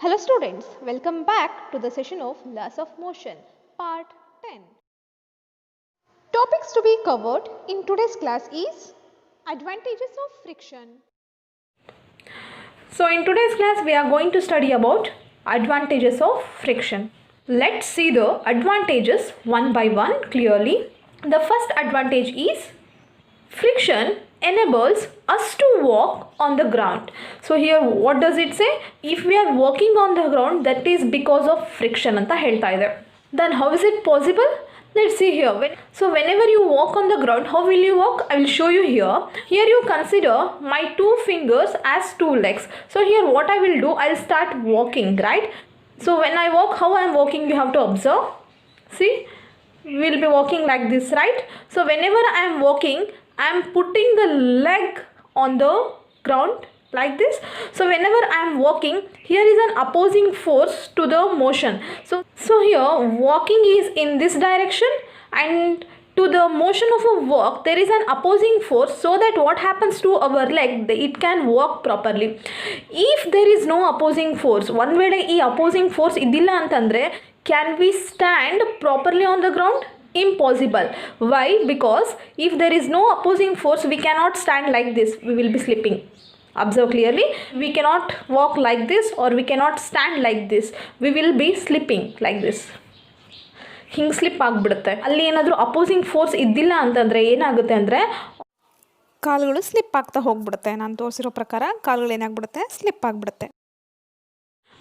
Hello students, welcome back to the session of Laws of Motion, part 10. Topics to be covered in today's class is advantages of friction. So in today's class we are going to study about advantages of friction. Let's see the advantages one by one clearly. The first advantage is friction enables us to walk on the ground. So here what does it say? If we are walking on the ground, that is because of friction anta ಹೇಳ್ತಾ ಇದೆ. Then how is it possible? Let's see here. So whenever you walk on the ground, how will you walk? I will show you here. Here you consider my two fingers as two legs. So here what I will do, I will start walking, right? So when I walk, how I am walking, you have to observe. See, we will be walking like this, right? So whenever I am walking, I am putting the leg on the ground like this. So whenever I am walking, here is an opposing force to the motion. So here walking is in this direction, and to the motion of a walk there is an opposing force, so that what happens to our leg, it can walk properly. If there is no opposing force, one ವೇಳೆ ಈ opposing force ಇದ್ದಿಲ್ಲ ಅಂತಂದ್ರೆ, can we stand properly on the ground? Impossible. Why? Because if there is no opposing force, we cannot stand like this, we will be slipping. Observe clearly, we cannot walk like this or we cannot stand like this, we will be slipping like this. ಹಿಂಗೆ slip ಆಗಿಬಿಡುತ್ತೆ. ಅಲ್ಲಿ ಏನಾದರೂ opposing force ಇದ್ದಿಲ್ಲ ಅಂತಂದರೆ ಏನಾಗುತ್ತೆ ಅಂದರೆ ಕಾಲುಗಳು slip ಆಗ್ತಾ ಹೋಗ್ಬಿಡುತ್ತೆ. ನಾನು ತೋರಿಸಿರೋ ಪ್ರಕಾರ ಕಾಲುಗಳು ಏನಾಗ್ಬಿಡುತ್ತೆ, ಸ್ಲಿಪ್ ಆಗಿಬಿಡುತ್ತೆ.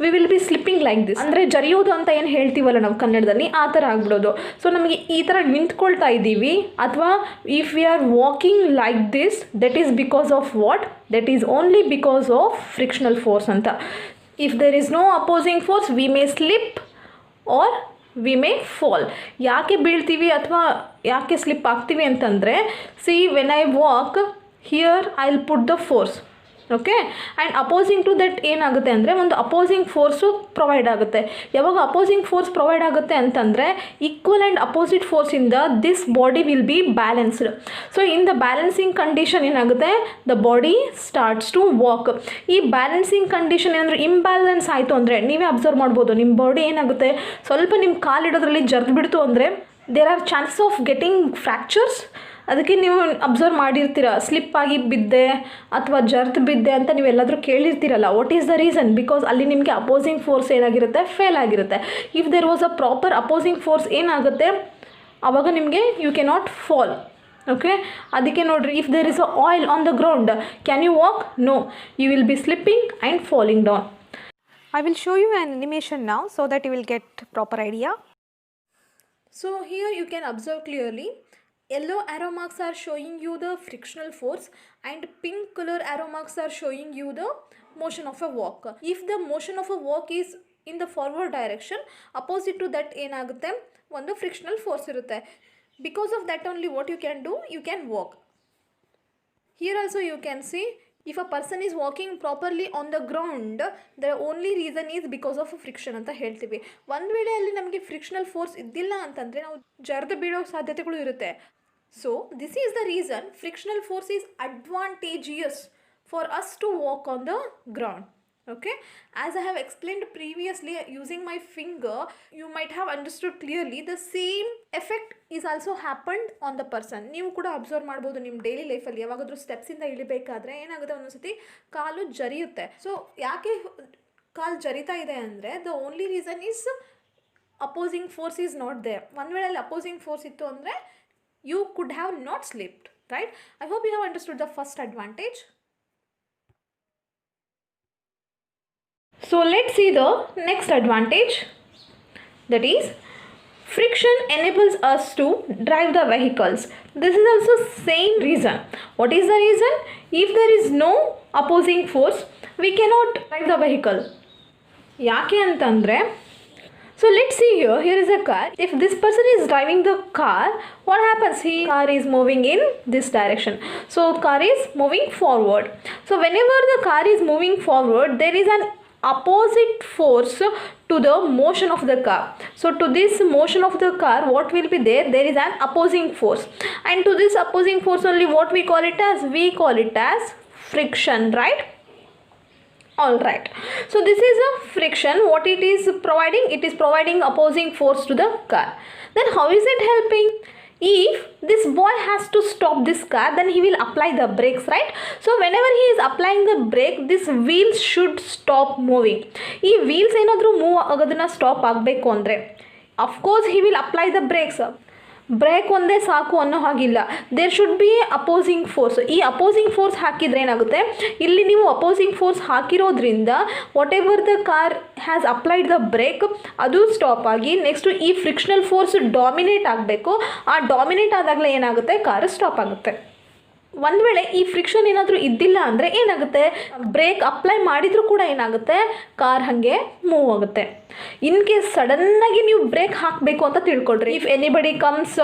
We will be slipping like this. ಅಂದರೆ ಜರಿಯೋದು ಅಂತ ಏನು ಹೇಳ್ತೀವಲ್ಲ ನಾವು ಕನ್ನಡದಲ್ಲಿ, ಆ ಥರ ಆಗ್ಬಿಡೋದು. ಸೊ ನಮಗೆ ಈ ಥರ ನಿಂತ್ಕೊಳ್ತಾ ಇದ್ದೀವಿ, ಅಥವಾ if we are walking like this, that is because of what? That is only because of frictional force ಅಂತ. If there is no opposing force, we may slip or we may fall. ಯಾಕೆ ಬೀಳ್ತೀವಿ ಅಥವಾ ಯಾಕೆ slip ಆಗ್ತೀವಿ ಅಂತಂದರೆ, see when I walk here I will put the force, okay, and opposing to that ಏನಾಗುತ್ತೆ ಅಂದರೆ ಒಂದು ಅಪೋಸಿಂಗ್ ಫೋರ್ಸು ಪ್ರೊವೈಡ್ ಆಗುತ್ತೆ. ಯಾವಾಗ ಅಪೋಸಿಂಗ್ ಫೋರ್ಸ್ ಪ್ರೊವೈಡ್ ಆಗುತ್ತೆ ಅಂತಂದರೆ ಈಕ್ವಲ್ ಆ್ಯಂಡ್ ಅಪೋಸಿಟ್ ಫೋರ್ಸಿಂದ this body will be balanced. So in the balancing condition ಏನಾಗುತ್ತೆ, the body starts to walk. ಈ ಬ್ಯಾಲೆನ್ಸಿಂಗ್ ಕಂಡೀಷನ್ ಏನಾದರೂ ಇಂಬ್ಯಾಲೆನ್ಸ್ ಆಯಿತು ಅಂದರೆ, ನೀವೇ ಅಬ್ಸರ್ವ್ ಮಾಡ್ಬೋದು, ನಿಮ್ಮ ಬಾಡಿ ಏನಾಗುತ್ತೆ, ಸ್ವಲ್ಪ ನಿಮ್ಮ ಕಾಲಿಡೋದ್ರಲ್ಲಿ ಜರ್ದು ಬಿಡ್ತು ಅಂದರೆ there are chances of getting fractures. ಅದಕ್ಕೆ ನೀವು ಅಬ್ಸರ್ವ್ ಮಾಡಿರ್ತೀರ, ಸ್ಲಿಪ್ ಆಗಿ ಬಿದ್ದೆ ಅಥವಾ ಜರ್ತ್ ಬಿದ್ದೆ ಅಂತ ನೀವೆಲ್ಲಾದರೂ ಕೇಳಿರ್ತೀರಲ್ಲ. What is the reason? Because ಅಲ್ಲಿ ನಿಮಗೆ ಅಪೋಸಿಂಗ್ ಫೋರ್ಸ್ ಏನಾಗಿರುತ್ತೆ, ಫೇಲ್ ಆಗಿರುತ್ತೆ. If there was a proper opposing force ಏನಾಗುತ್ತೆ, ಆವಾಗ ನಿಮಗೆ ಯು ಕೆನಾಟ್ ಫಾಲ್. ಓಕೆ, ಅದಕ್ಕೆ ನೋಡಿರಿ, if there is a oil on the ground, can you walk? No, you will be slipping and falling down. I will show you an animation now so that you will get proper idea. So here you can observe clearly, yellow arrow marks are showing you the frictional force and pink color arrow marks are showing you the motion of a walk. If the motion of a walk is in the forward direction, opposite to that ಏನಾಗುತ್ತೆ, ಒಂದು frictional force ಇರುತ್ತೆ. Because of that only what you can do, you can walk. Here also you can see, if a person is walking properly on the ground, the only reason is because of friction ಅಂತ ಹೇಳ್ತೀವಿ. ಒಂದು ವೇಳೆ ಅಲ್ಲಿ ನಮಗೆ frictional force ಇದ್ದಿಲ್ಲ ಅಂತಂದರೆ ನಾವು ಜರ್ದು ಬೀಳೋ ಸಾಧ್ಯತೆಗಳು ಇರುತ್ತೆ. So this is the reason frictional force is advantageous for us to walk on the ground. Okay, as I have explained previously using my finger, you might have understood clearly the same effect is also happened on the person. ನೀವು ಕೂಡ observe ಮಾಡ್ಬೋದು ನಿಮ್ಮ daily ಲೈಫಲ್ಲಿ. ಯಾವಾಗಾದರೂ ಸ್ಟೆಪ್ಸಿಂದ ಇಳಿಬೇಕಾದ್ರೆ ಏನಾಗುತ್ತೆ, ಒಂದೊಂದ್ಸತಿ ಕಾಲು ಜರಿಯುತ್ತೆ. So ಯಾಕೆ ಕಾಲು ಜರಿತಾ ಇದೆ ಅಂದರೆ, the only reason is opposing force is not there. ಒಂದು ವೇಳೆ ಅಲ್ಲಿ ಅಪೋಸಿಂಗ್ ಫೋರ್ಸ್ ಇತ್ತು ಅಂದರೆ you could have not slipped, right? I hope you have understood the first advantage. So let's see the next advantage, that is friction enables us to drive the vehicles. This is also same reason. What is the reason? If there is no opposing force, we cannot drive the vehicle. ಯಾಕೆ ಅಂತಂದರೆ, so let's see here, here is a car. If this person is driving the car, what happens? Car is moving in this direction. So car is moving forward. So whenever the car is moving forward, there is an opposite force to the motion of the car. So to this motion of the car, what will be there? There is an opposing force, and to this opposing force only what we call it as? We call it as friction, right? All right. So this is a friction. What it is providing? It is providing opposing force to the car. Then how is it helping? If this boy has to stop this car, then he will apply the brakes, right? So whenever he is applying the brake, this wheels should stop moving. ಈ wheels ಏನಾದರೂ move ಆಗೋದನ್ನ stop ಆಗಬೇಕು ಅಂದರೆ of course he will apply the brakes. Brake ಒಂದೇ ಸಾಕು ಅನ್ನೋ ಹಾಗಿಲ್ಲ, there should be opposing force. ಈ ಅಪೋಸಿಂಗ್ ಫೋರ್ಸ್ ಹಾಕಿದರೆ ಏನಾಗುತ್ತೆ, ಇಲ್ಲಿ ನೀವು ಅಪೋಸಿಂಗ್ ಫೋರ್ಸ್ ಹಾಕಿರೋದ್ರಿಂದ whatever the car has applied the brake ಅದು ಸ್ಟಾಪ್ ಆಗಿ ನೆಕ್ಸ್ಟು ಈ ಫ್ರಿಕ್ಷನಲ್ ಫೋರ್ಸ್ ಡಾಮಿನೇಟ್ ಆಗಬೇಕು. ಆ ಡಾಮಿನೇಟ್ ಆದಾಗಲೇ ಏನಾಗುತ್ತೆ, ಕಾರ್ ಸ್ಟಾಪ್ ಆಗುತ್ತೆ. ಒಂದು ವೇಳೆ ಈ ಫ್ರಿಕ್ಷನ್ ಏನಾದರೂ ಇದ್ದಿಲ್ಲ ಅಂದರೆ ಏನಾಗುತ್ತೆ, ಬ್ರೇಕ್ ಅಪ್ಲೈ ಮಾಡಿದರೂ ಕೂಡ ಏನಾಗುತ್ತೆ, ಕಾರ್ ಹಾಗೆ ಮೂವ್ ಆಗುತ್ತೆ. ಇನ್ ಕೇಸ್ ಸಡನ್ನಾಗಿ ನೀವು ಬ್ರೇಕ್ ಹಾಕಬೇಕು ಅಂತ ತಿಳ್ಕೊಳ್ರಿ, if anybody comes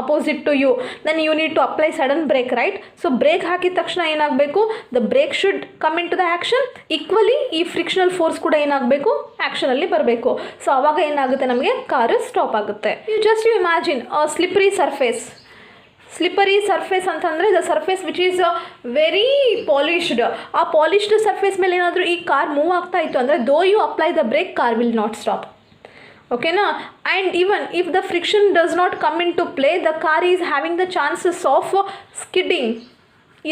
opposite to you then you need to apply sudden brake, right? So brake ಹಾಕಿದ ತಕ್ಷಣ ಏನಾಗಬೇಕು, the brake should come in to the action. Equally ಈ ಫ್ರಿಕ್ಷನಲ್ ಫೋರ್ಸ್ ಕೂಡ ಏನಾಗಬೇಕು, ಆ್ಯಕ್ಷನಲ್ಲಿ ಬರಬೇಕು. ಸೊ ಆವಾಗ ಏನಾಗುತ್ತೆ, ನಮಗೆ ಕಾರು ಸ್ಟಾಪ್ ಆಗುತ್ತೆ. You imagine slippery surface. Slippery surface ಅಂತಂದರೆ the surface which is very polished. ಆ ಪಾಲಿಶ್ಡ್ ಸರ್ಫೇಸ್ ಮೇಲೆ ಏನಾದರೂ ಈ ಕಾರ್ ಮೂವ್ ಆಗ್ತಾ ಇತ್ತು ಅಂದರೆ though you apply the brake, car will not stop. ಓಕೆನಾ? And even if the friction does not come in to play, the car is having the chances of skidding.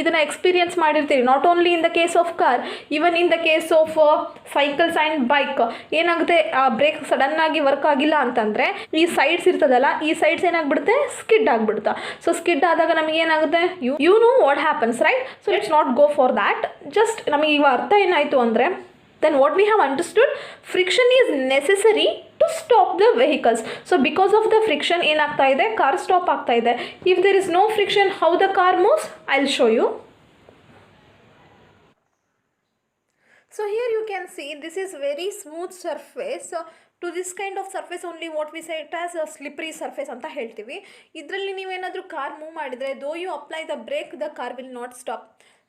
ಇದನ್ನು experience ಮಾಡಿರ್ತೀರಿ, not only in the case of car, even in the case of cycles and bike. ಏನಾಗುತ್ತೆ, ಆ break ಸಡನ್ನಾಗಿ work ಆಗಿಲ್ಲ ಅಂತಂದರೆ ಈ sides ಇರ್ತದಲ್ಲ, ಈ ಸೈಡ್ಸ್ ಏನಾಗ್ಬಿಡುತ್ತೆ, ಸ್ಕಿಡ್ ಆಗಿಬಿಡುತ್ತೆ. ಸೊ ಸ್ಕಿಡ್ ಆದಾಗ ನಮಗೆ ಏನಾಗುತ್ತೆ, you know what happens, right? So let's not go for that. Just ನಮಗೆ ಇವಾಗ ಅರ್ಥ ಏನಾಯಿತು ಅಂದರೆ, then what we have understood, friction is necessary to stop the vehicles. So because of the friction ಏನಾಗ್ತಾ ಇದೆ, ಕಾರ್ ಸ್ಟಾಪ್ ಆಗ್ತಾ ಇದೆ. If there is no friction, how the car moves, I'll show you. So here you can see this is very smooth surface. To this kind of surface only what we say it as a slippery surface ಅಂತ ಹೇಳ್ತೀವಿ. ಇದರಲ್ಲಿ ನೀವೇನಾದರೂ car move ಮಾಡಿದರೆ, though you apply the brake, the car will not stop.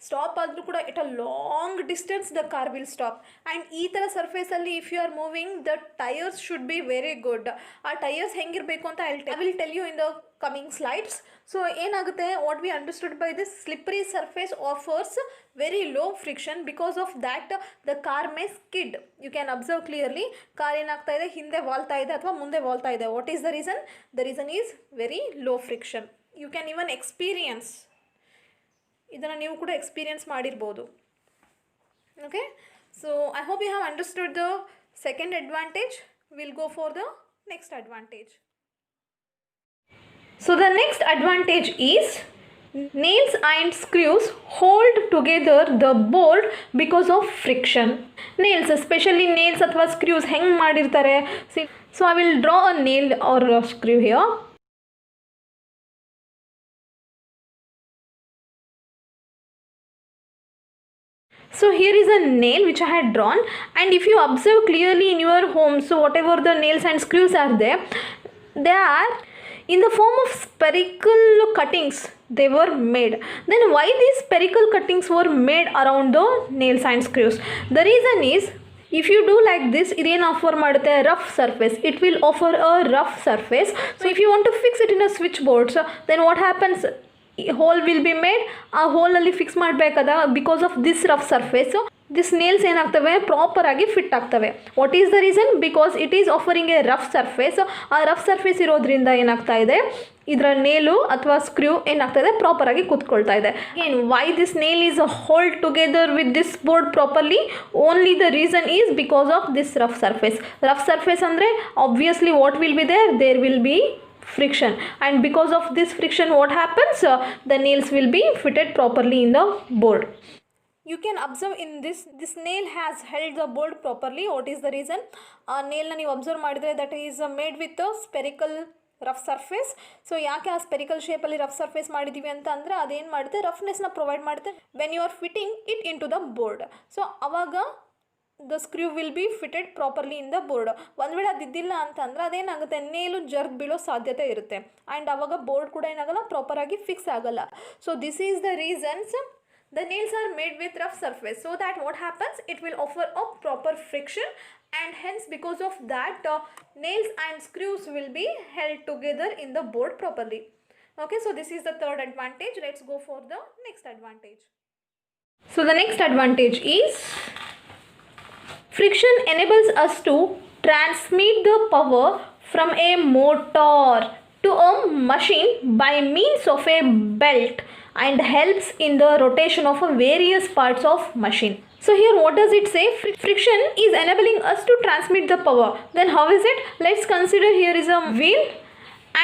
Stop ಆದರೂ ಕೂಡ it a long distance the car will stop. And ಈ ಥರ ಸರ್ಫೇಸಲ್ಲಿ if you are moving, the tyres should be very good. ಆ tyres ಹೆಂಗಿರಬೇಕು ಅಂತ I will tell you in the coming slides. So ಏನಾಗುತ್ತೆ, what we understood by this, slippery surface offers very low friction. Because of that the car may skid. You can observe clearly, car ಏನಾಗ್ತಾ ಇದೆ, ಹಿಂದೆ ವಾಲ್ತಾ ಇದೆ ಅಥವಾ ಮುಂದೆ ವಾಲ್ತಾ ಇದೆ. What is the reason? The reason is very low friction. You can even experience, ಇದನ್ನು ನೀವು ಕೂಡ ಎಕ್ಸ್ಪೀರಿಯನ್ಸ್ ಮಾಡಿರ್ಬೋದು. Okay, so I hope you have understood the second advantage. Will go for the next advantage. So the next advantage is nails and screws hold together the board because of friction. Nails, especially nails ಅಥವಾ screws ಹೆಂಗೆ ಮಾಡಿರ್ತಾರೆ. So I will draw a nail or a screw here. So here is a nail which I had drawn, and if you observe clearly in your home, so whatever the nails and screws are there, they are in the form of spherical cuttings they were made. Then why these spherical cuttings were made around the nails and screws? The reason is, if you do like this, it will offer a rough surface. It will offer a rough surface. So if you want to fix it in a switchboard, so then what happens? Hole will be made. ಆ ಹೋಲಲ್ಲಿ fix ಮಾಡಬೇಕಾದ because of this rough surface this nails ಏನಾಗ್ತವೆ, ಪ್ರಾಪರಾಗಿ fit ಆಗ್ತವೆ. What is the reason? Because it is offering a rough surface. ಆ rough surface ಇರೋದ್ರಿಂದ ಏನಾಗ್ತಾ ಇದೆ, ಇದರ ನೇಲು ಅಥವಾ ಸ್ಕ್ರೂ ಏನಾಗ್ತಾ ಇದೆ, ಪ್ರಾಪರಾಗಿ ಕೂತ್ಕೊಳ್ತಾ ಇದೆ. ಏನು why this nail is hold together with this board properly? Only the reason is because of this rough surface. Rough surface ಅಂದರೆ obviously what will be there will be friction, and because of this friction what happens, the nails will be fitted properly in the board. You can observe in this nail has held the board properly. What is the reason? Nail na ನೀವು observe ಮಾಡಿದ್ರೆ that is made with a spherical rough surface. So ಯಾಕೆ ಆ spherical ಶೇಪಲ್ಲಿ rough surface ಮಾಡಿದ್ದೀವಿ ಅಂತ ಅಂದರೆ ಅದೇನು ಮಾಡುತ್ತೆ, ರಫ್ನೆಸ್ನ ಪ್ರೊವೈಡ್ ಮಾಡುತ್ತೆ when you are fitting it in to the board. So ಅವಾಗ the screw will be fitted properly in the board. ಒಂದು ವೇಳೆ ಅದಿದ್ದಿಲ್ಲ ಅಂತಂದರೆ ಅದೇನಾಗುತ್ತೆ, ನೇಲು ಜರ್ಗ್ ಬೀಳೋ ಸಾಧ್ಯತೆ ಇರುತ್ತೆ. ಆ್ಯಂಡ್ ಅವಾಗ ಬೋರ್ಡ್ ಕೂಡ ಏನಾಗಲ್ಲ, ಪ್ರಾಪರಾಗಿ ಫಿಕ್ಸ್ ಆಗಲ್ಲ. So this is the reasons the nails are made with rough surface, so that what happens, it will offer a proper friction, and hence because of that nails and screws will be held together in the board properly. Okay, so this is the third advantage. Let's go for the next advantage. So the next advantage is Friction enables us to transmit the power from a motor to a machine by means of a belt and helps in the rotation of various parts of machine. So here what does it say? Friction is enabling us to transmit the power. Then how is it? Let's consider here is a wheel,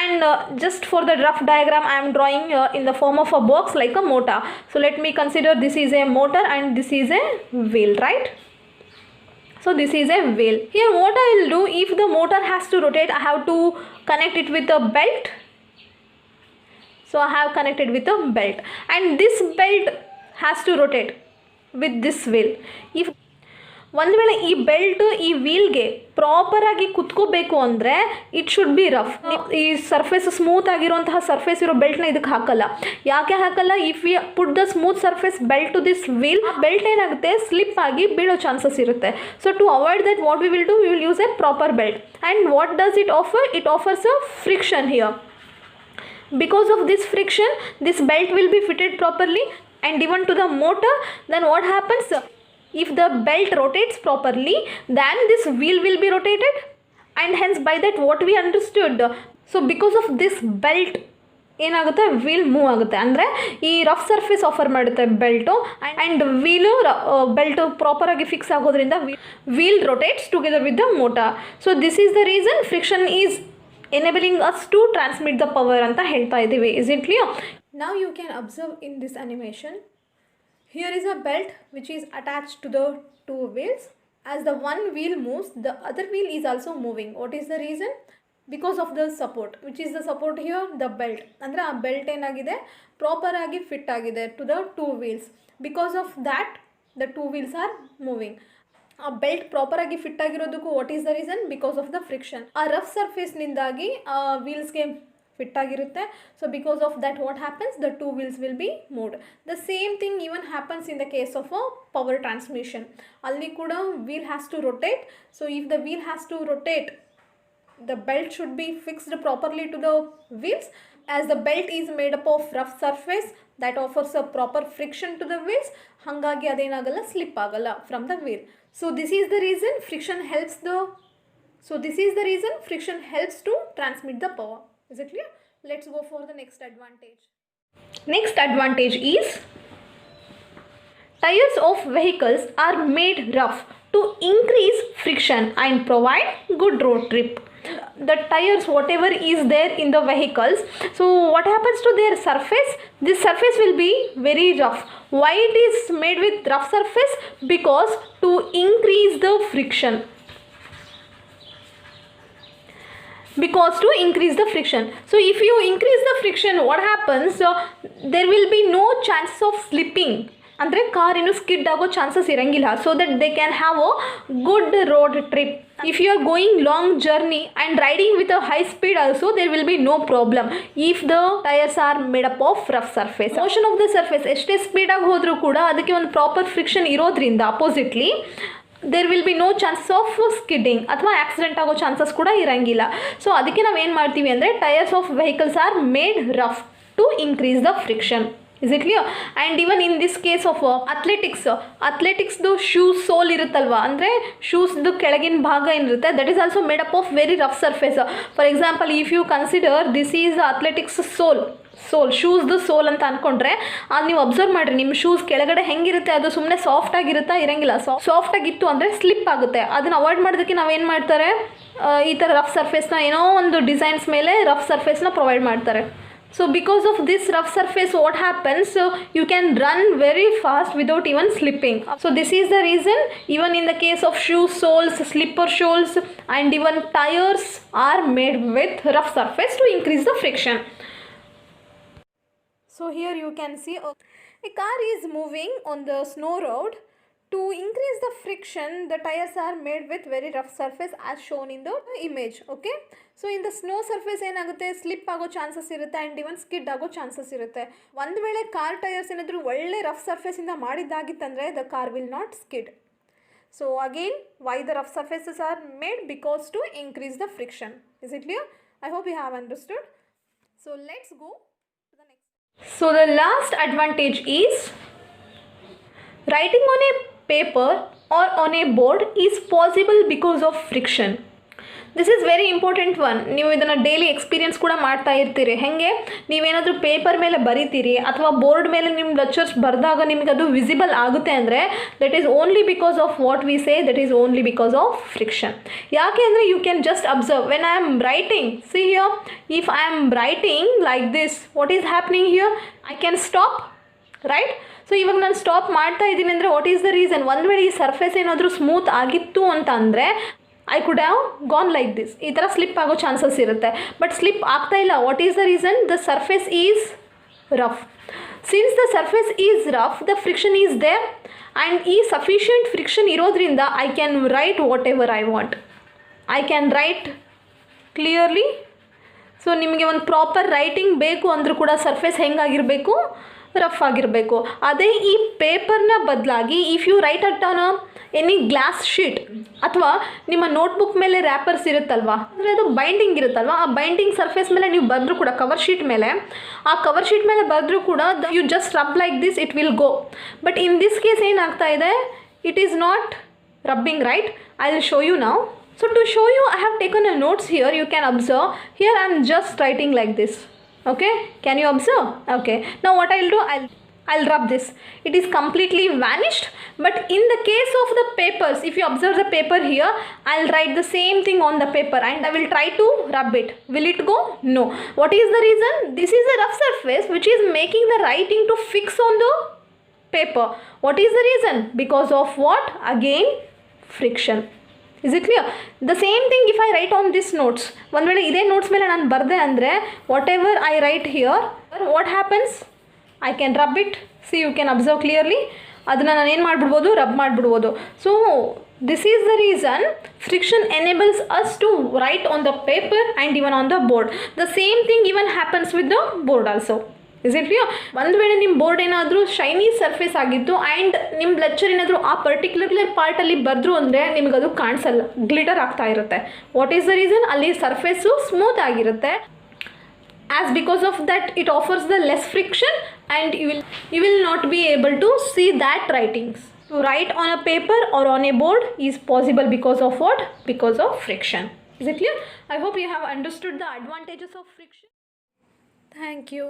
and just for the rough diagram I am drawing in the form of a box like a motor. So let me consider this is a motor and this is a wheel, right? So this is a wheel. Here what I will do, if the motor has to rotate, I have to connect it with a belt. So I have connected with a belt, and this belt has to rotate with this wheel. If ಒಂದು ವೇಳೆ ಈ belt ಈ ವೀಲ್ಗೆ ಪ್ರಾಪರಾಗಿ ಕುತ್ಕೋಬೇಕು ಅಂದರೆ it should be rough. ಈ surface smooth ಆಗಿರುವಂತಹ surface ಇರೋ ಬೆಲ್ಟ್ನ ಇದಕ್ಕೆ ಹಾಕಲ್ಲ. ಯಾಕೆ ಹಾಕಲ್ಲ? If we put the smooth surface belt to this wheel, belt ಏನಾಗುತ್ತೆ, ಸ್ಲಿಪ್ ಆಗಿ ಬೀಳೋ ಚಾನ್ಸಸ್ ಇರುತ್ತೆ. So to avoid that what we will do, we will use a proper belt. And what does it offer? It offers a friction here. Because of this friction, this belt will be fitted properly and given to the motor. Then what happens? If the belt rotates properly, then this wheel will be rotated, and hence by that what we understood. So because of this belt ಏನಾಗುತ್ತೆ, wheel move ಆಗುತ್ತೆ. ಅಂದರೆ ಈ rough surface offer ಮಾಡುತ್ತೆ belt, and wheel belt ಪ್ರಾಪರಾಗಿ fix ಆಗೋದ್ರಿಂದ wheel rotates together with the motor. So this is the reason friction is enabling us to transmit the power anta ಹೇಳ್ತಾ ಇದ್ದೀವಿ. Is it clear? Now you can observe in this animation, here is a belt which is attached to the two wheels. As the one wheel moves, the other wheel is also moving. What is the reason? Because of the support. Which is the support here? The belt. ಅಂದರೆ ಆ belt ಏನಾಗಿದೆ, proper ಆಗಿ fit ಆಗಿದೆ to the two wheels. Because of that the two wheels are moving. ಆ belt ಪ್ರಾಪರಾಗಿ fit ಆಗಿರೋದಕ್ಕೂ what is the reason? Because of the friction. ಆ rough ಸರ್ಫೇಸ್ನಿಂದಾಗಿ ವೀಲ್ಸ್ಗೆ ಫಿಟ್ ಆಗಿರುತ್ತೆ. So because of that what happens? The two wheels will be moved. The same thing even happens in the case of a power transmission. ಅಲ್ಲಿ ಕೂಡ wheel has to rotate. So if the wheel has to rotate, the belt should be fixed properly to the wheels. As the belt is made up of rough surface that offers a proper friction to the wheels, hangagi adenagalla, slip agalla from the wheel. So this is the reason friction helps to transmit the power. Is it clear? Let's go for the next advantage. Next advantage is tires of vehicles are made rough to increase friction and provide good road trip. The tires, whatever is there in the vehicles, so what happens to their surface? This surface will be very rough. Why it is made with rough surface? Because to increase the friction. So if you increase the friction, what happens? There will be no chance of slipping. ಅಂದರೆ car ಏನು skid ಆಗೋ chances ಇರೋಂಗಿಲ್ಲ. So that they can have a good road trip. If you are going long journey and riding with a high speed also there will be no problem if the tyres are made up of rough surface. Motion of the surface ಎಷ್ಟೇ ಸ್ಪೀಡಾಗಿ ಹೋದರೂ ಕೂಡ ಅದಕ್ಕೆ ಒಂದು proper friction ಇರೋದ್ರಿಂದ oppositely there will be no chances of skidding ಅಥವಾ accident ಆಗೋ chances ಕೂಡ ಇರೋಂಗಿಲ್ಲ. ಸೊ ಅದಕ್ಕೆ ನಾವು ಏನು ಮಾಡ್ತೀವಿ ಅಂದರೆ tyres of vehicles are made rough to increase the friction. Is it clear? And even in this case of athleticsದು ಶೂಸ್ ಸೋಲ್ ಇರುತ್ತಲ್ವ, ಅಂದರೆ ಶೂಸ್ದು ಕೆಳಗಿನ ಭಾಗ ಏನಿರುತ್ತೆ that is also made up of very rough surface. For example, if you consider this is athletics sole ಶೂಸ್ದು sole ಅಂತ ಅಂದ್ಕೊಂಡ್ರೆ ಅದು ನೀವು ಅಬ್ಸರ್ವ್ ಮಾಡಿರಿ, ನಿಮ್ಮ ಶೂಸ್ ಕೆಳಗಡೆ ಹೆಂಗಿರುತ್ತೆ, ಅದು ಸುಮ್ಮನೆ ಸಾಫ್ಟ್ ಆಗಿರುತ್ತಾ? ಇರೋಂಗಿಲ್ಲ. ಸಾಫ್ಟಾಗಿತ್ತು ಅಂದರೆ ಸ್ಲಿಪ್ ಆಗುತ್ತೆ. ಅದನ್ನು ಅವಾಯ್ಡ್ ಮಾಡೋದಕ್ಕೆ ನಾವೇನು ಮಾಡ್ತಾರೆ, ಈ ಥರ ರಫ್ ಸರ್ಫೇಸ್ನ ಏನೋ ಒಂದು ಡಿಸೈನ್ಸ್ ಮೇಲೆ ರಫ್ ಸರ್ಫೇಸ್ನ ಪ್ರೊವೈಡ್ ಮಾಡ್ತಾರೆ. So because of this rough surface, what happens? So you can run very fast without even slipping. So this is the reason even in the case of shoe soles, slipper soles and even tires are made with rough surface to increase the friction. So here you can see a car is moving on the snow road. To increase the friction, the tires are made with very rough surface as shown in the image. Okay, so in the snow surface ಏನಾಗುತ್ತೆ, slip ಆಗೋ chances ಇರುತ್ತೆ and even skid ಆಗೋ chances ಇರುತ್ತೆ. ಒಂದು ವೇಳೆ car tyres ಏನಾದರೂ ಒಳ್ಳೆ rough ಸರ್ಫೇಸಿಂದ ಮಾಡಿದ್ದಾಗಿತ್ತಂದರೆ the car will not skid. So again why the rough surfaces are made? Because to increase the friction. Is it clear? I hope you have understood. So let's go to the next. So the last advantage is writing on a paper or on a board is possible because of friction. This is very important one. ನೀವು ಇದನ್ನು daily experience ಕೂಡ ಮಾಡ್ತಾ ಇರ್ತೀರಿ. ಹೇಗೆ ನೀವೇನಾದರೂ paper ಮೇಲೆ ಬರಿತೀರಿ ಅಥವಾ board ಮೇಲೆ ನಿಮ್ಮ ಲೆಕ್ಚರ್ಸ್ ಬರೆದಾಗ ನಿಮಗೆ ಅದು ವಿಸಿಬಲ್ ಆಗುತ್ತೆ ಅಂದರೆ that is only because of what we say, that is only because of friction. ಯಾಕೆ ಅಂದರೆ you can just observe when I am writing. See here, if I am writing like this, what is happening here? I can stop, right? So ಇವಾಗ ನಾನು stop ಮಾಡ್ತಾ ಇದ್ದೀನಿ ಅಂದರೆ what is the reason? ಒಂದು ವೇಳೆ ಈ ಸರ್ಫೇಸ್ ಏನಾದರೂ smooth ಆಗಿತ್ತು ಅಂತ ಅಂದರೆ I could have gone like this. ಈ ಥರ ಸ್ಲಿಪ್ ಆಗೋ ಚಾನ್ಸಸ್ ಇರುತ್ತೆ. ಬಟ್ ಸ್ಲಿಪ್ ಆಗ್ತಾ ಇಲ್ಲ. What is the reason? The surface is rough. Since the surface is rough, the friction is there and ಈ ಸಫಿಷಿಯೆಂಟ್ ಫ್ರಿಕ್ಷನ್ ಇರೋದ್ರಿಂದ I can write whatever I want. I can write clearly. So ನಿಮಗೆ ಒಂದು proper writing ಬೇಕು ಅಂದರೂ ಕೂಡ surface ಹೆಂಗಾಗಿರಬೇಕು? Rough ಆಗಿರಬೇಕು. ಅದೇ ಈ ಪೇಪರ್ನ ಬದಲಾಗಿ if you write it on any glass sheet ಅಥವಾ ನಿಮ್ಮ ನೋಟ್ಬುಕ್ ಮೇಲೆ ರ್ಯಾಪರ್ಸ್ ಇರುತ್ತಲ್ವ, ಅಂದರೆ ಅದು ಬೈಂಡಿಂಗ್ ಇರುತ್ತಲ್ವ, ಆ ಬೈಂಡಿಂಗ್ ಸರ್ಫೇಸ್ ಮೇಲೆ ನೀವು ಬರೆದ್ರೂ ಕೂಡ, ಕವರ್ ಶೀಟ್ ಮೇಲೆ, ಆ ಕವರ್ ಶೀಟ್ ಮೇಲೆ ಬರೆದ್ರೂ ಕೂಡ you just rub like this, it will go. But in this case ಏನಾಗ್ತಾ ಇದೆ? It is not rubbing, right? I will show you now. So to show you, I have taken a notes here. You can observe. Here I am just writing like this. Okay? Can you observe? Okay. Now what I'll do? I'll rub this. It is completely vanished. But in the case of the papers, if you observe the paper here, I'll write the same thing on the paper and I will try to rub it. Will it go? No. What is the reason? This is a rough surface which is making the writing to fix on the paper. What is the reason? Because of what? Again, friction. Is it clear? The same thing if I write on this notes. ಒಂದು ವೇಳೆ ಇದೇ notes ಮೇಲೆ ನಾನು ಬರೆದೆ ಅಂದರೆ whatever I write here, what happens? I can rub it. See, you can observe clearly. ಅದನ್ನು ನಾನು ಏನು ಮಾಡಿಬಿಡ್ಬೋದು? ರಬ್ ಮಾಡಿಬಿಡ್ಬೋದು. So this is the reason friction enables us to write on the paper and even on the board. The same thing even happens with the board also. Is it clear? ಒಂದು ವೇಳೆ ನಿಮ್ಮ board ಏನಾದರೂ shiny surface ಆಗಿತ್ತು and ನಿಮ್ಮ lecture ಏನಾದರೂ ಆ particular ಪಾರ್ಟಲ್ಲಿ ಬರೆದ್ರು ಅಂದರೆ ನಿಮಗದು ಕಾಣಿಸಲ್ಲ, ಗ್ಲಿಟರ್ ಆಗ್ತಾ ಇರುತ್ತೆ. What is the reason? ಅಲ್ಲಿ ಸರ್ಫೇಸು ಸ್ಮೂತ್ ಆಗಿರುತ್ತೆ. As because of that, it offers the less friction and you will not be able to see that writings. To write on a paper or on a board is possible because of what? Because of friction. Is it clear? I hope you have understood the advantages of friction. Thank you.